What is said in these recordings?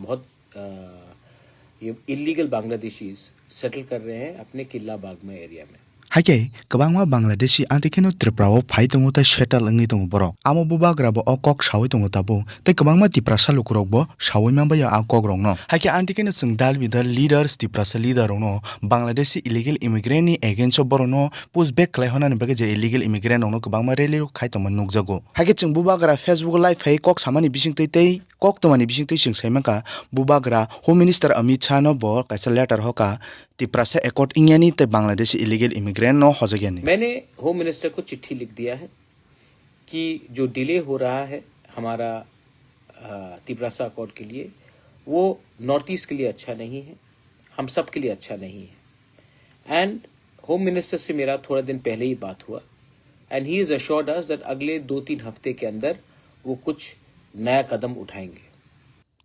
बहुत ये illegal Bangladeshis settle कर रहे हैं अपने किला बागमा एरिया में। Hake, kabangma Bangladeshi antikino Tripura fight tongo ta settle ngi tongo borok. Amo Bubagra bo okok sawi tongo tabo. Te kabangma Tiprasa lukurok bo sawi mamba ya akok rong no. Hake antikino sengdal bidal leaders Tiprasa leader rong no. Bangladeshi illegal immigrant ni against boro no push back klai hona nbage je illegal immigrant rong no kabangma rally ro khai tongman nukjago. Hake chung Bubagra Facebook live hai kok samani bising tei kok tomani bising tei sing saimaka Bubagra Home Minister Amit Chano bo kaisa letter hoka Tiprasa accord इंगियानी ते Bangladeshi illegal immigrant no हो सकेनी। मैंने home minister को चिट्ठी लिख दिया है कि जो डिले हो रहा है हमारा तिपरासा अकॉर्ड के लिए वो नॉर्थ ईस्ट के लिए अच्छा नहीं है, हम सब के लिए अच्छा नहीं है। एंड होम मिनिस्टर से मेरा थोड़ा दिन पहले ही बात हुआ and he is assured us that अगले 2-3 हफ्ते के अंदर वो कुछ नया कदम उठाएंगे।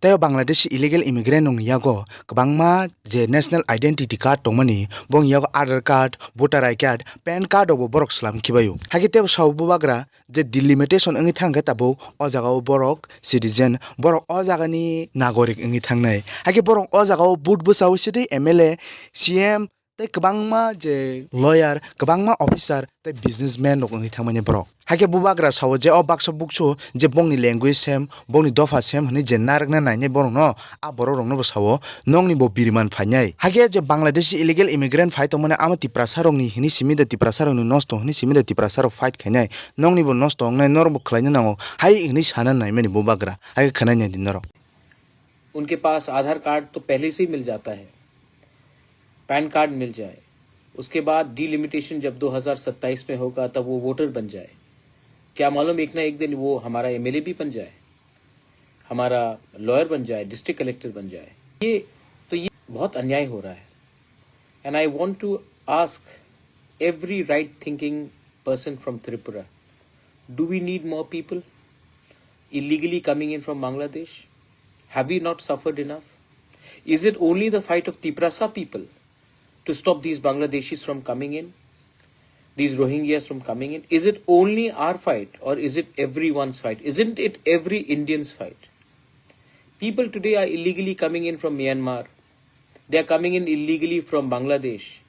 Tayo Bangladeshi illegal immigrant nung yago kabangma je national identity card tongmani bong yago Aadhaar card, voter ID card, PAN card obo borok slam kibayu. Hagi tebo saw Bubagra je delimitation ngi thanga tabo o jaga borok citizen borok o jaga ni nagorik ngi thangnai. Hagi borok o jaga boot busaw sidai MLA, CM tei kabangma je lawyer, kabangma officer tei businessman nok ngi thangmani borok. Hake Bubagra sawo je o baksa bukchu je bongni language sem bongni dofa sem hni je narakna nainai borok no a borok rok no bo sawo nongni bo biriman phainai. Hake je Bangladeshi illegal immigrant fight tomane ama Tiprasa rok ni hini simida Tiprasa rok ni nosto hini simida Tiprasa rok fight khainai nongni bo nosto ngai norbo khlaina nango hai hini sana nai mani Bubagra hake khanai nai dinoro. उनके पास आधार card तो पहले से ही मिल जाता है, pan card मिल जाए, उसके बाद delimitation जब 2027 में होगा तब वो वोटर बन जाए। क्या मालूम एक ना एक दिन वो हमारा एमएलए भी बन जाए, हमारा लॉयर बन जाए, डिस्ट्रिक्ट कलेक्टर बन जाए। ये बहुत अन्याय हो रहा है। And I want to ask every right thinking person from Tripura, do we need more people illegally coming in from Bangladesh? Have we not suffered enough? Is it only the fight of Tiprasa people to stop these Bangladeshis from coming in, these Rohingyas from coming in? Is it only our fight or is it everyone's fight? Isn't it every Indian's fight? People today are illegally coming in from Myanmar. They are coming in illegally from Bangladesh.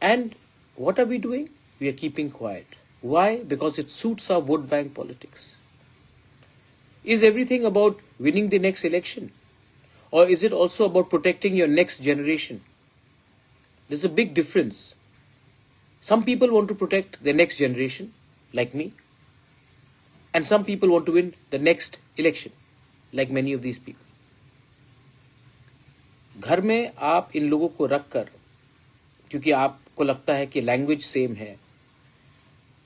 And what are we doing? We are keeping quiet. Why? Because it suits our vote bank politics. Is everything about winning the next election? Or is it also about protecting your next generation? There's a big difference. Some people want to protect their next generation, like me. And some people want to win the next election, like many of these people. घर में आप इन लोगों को रख कर, क्योंकि आपको लगता है कि लैंग्वेज सेम है,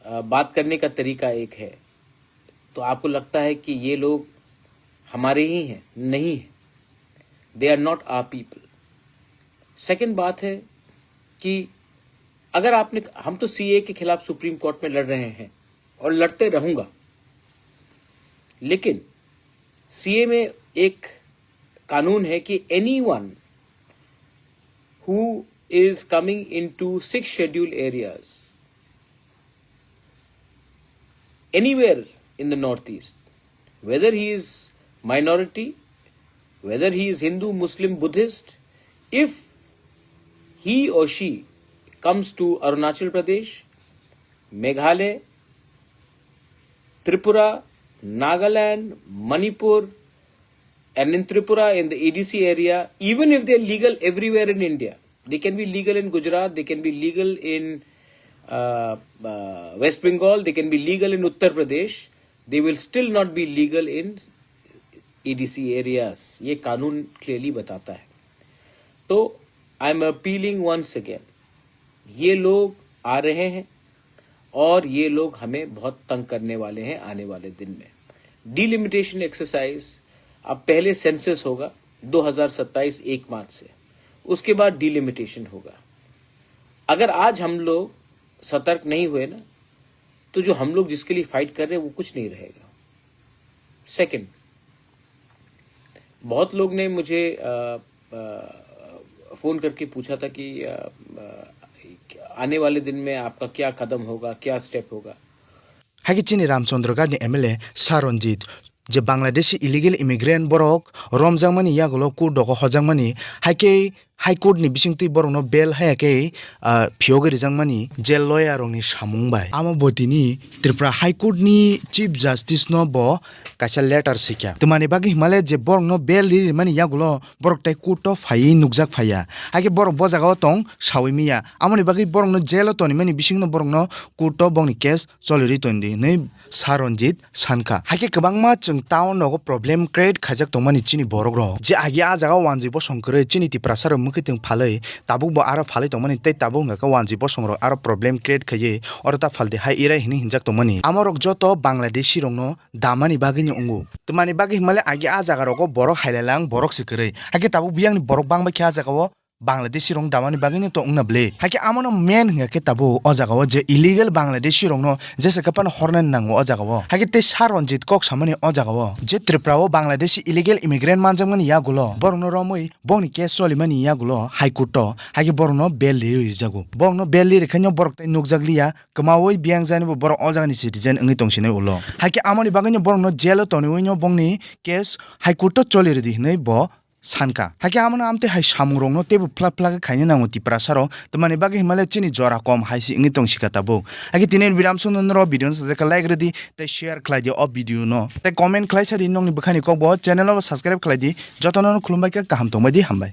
बात करने का तरीका एक है, तो आपको लगता है कि ये लोग हमारे ही हैं। नहीं है, they are not our people. Second बात है कि अगर हम तो सीए के खिलाफ सुप्रीम कोर्ट में लड़ रहे हैं और लड़ते रहूंगा, लेकिन सीए में एक कानून है कि anyone who is coming into 6 scheduled areas anywhere in the northeast, whether he is minority, whether he is Hindu, Muslim, Buddhist, if he or she comes to Arunachal Pradesh, Meghalaya, Tripura, Nagaland, Manipur, and in Tripura in the ADC area, even if they are legal everywhere in India, they can be legal in Gujarat, they can be legal in West Bengal, they can be legal in Uttar Pradesh, they will still not be legal in ADC areas. ये कानून clearly बताता है। तो I am appealing once again, ये लोग आ रहे हैं और ये लोग हमें बहुत तंग करने वाले हैं आने वाले दिन में। डिलिमिटेशन एक्सरसाइज, अब पहले सेंसस होगा 2027 1 मार्च से, उसके बाद डिलिमिटेशन होगा। अगर आज हम लोग सतर्क नहीं हुए ना, तो जो हम लोग जिसके लिए फाइट कर रहे हैं वो कुछ नहीं रहेगा। सेकंड, बहुत लोग ने मुझे फोन करके पूछा था कि आने वाले दिन में आपका क्या कदम होगा, क्या स्टेप होगा। Hagi chini Ramchandra Gandhi MLA Ranjit je Bangladeshi illegal immigrant borok romjangmani yagulo kur dogo hojangmani haike High Court ni bisingtui borok no bail hayake phiyogori jangmani jail lawyer rok ni samung bai amo botini Tripura High Court ni Chief Justice no bo kaisa letter sikya tumani bagi himale je borok no bail ri mani yagulo borok tai court of phai nukjak phaya hake borok bojaga tong sawimiya amoni bagi borok no jail o toni mani bising no borok no court of bongni case cholori tondi nei Ranjit sanka hake kwbangma chung town no problem create khajak tongmani chini borok ro je agi a jaga wanji bo songkre chini Tiprasa mukiting phalai tabuk bo ara phalai tongmani tei tabuk ngaka wanji bo songrok ara problem create khaye orta phalde hai ira hini hinjak tongmani amorok joto Bangladeshi rong no damani bagini ungu tumani bagi himale agi a jaga roko borok hailalang borok sikre hake tabuk biang ni borok bangba kya jaga wo Bangladeshi rong damani bagini to ungna ble hake amono main ngake tabu o jaga wo je illegal Bangladeshi rong no jese kapan hornan nango o jaga wo hake te Ranjit kok samani o jaga wo je Tripura wo Bangladeshi illegal immigrant manjangmani yagulo borno romoi bongni case solimani yagulo high court to hake borno bail li jago borno bail li rekhanyo borok tai nukjaglia kmawoi biang jani bo borok o jaga ni citizen ngi tongsine ulo hake amoni bagini borno jail toni oinyo bongni case high court to choli redi nei bo sanka hake amana amte hai samurong no tebu plak plak khaini nango Tiprasa ro tumani bagi himale chini jora kom haisi ingi tong sikata bo hake tinen biram sunon ro video sajaka like redi te share khlai di o video no te comment khlai sari nong ni bukhani ko bo channel o subscribe khlai di jotono khulumbai ka kaham tongbai di hambai।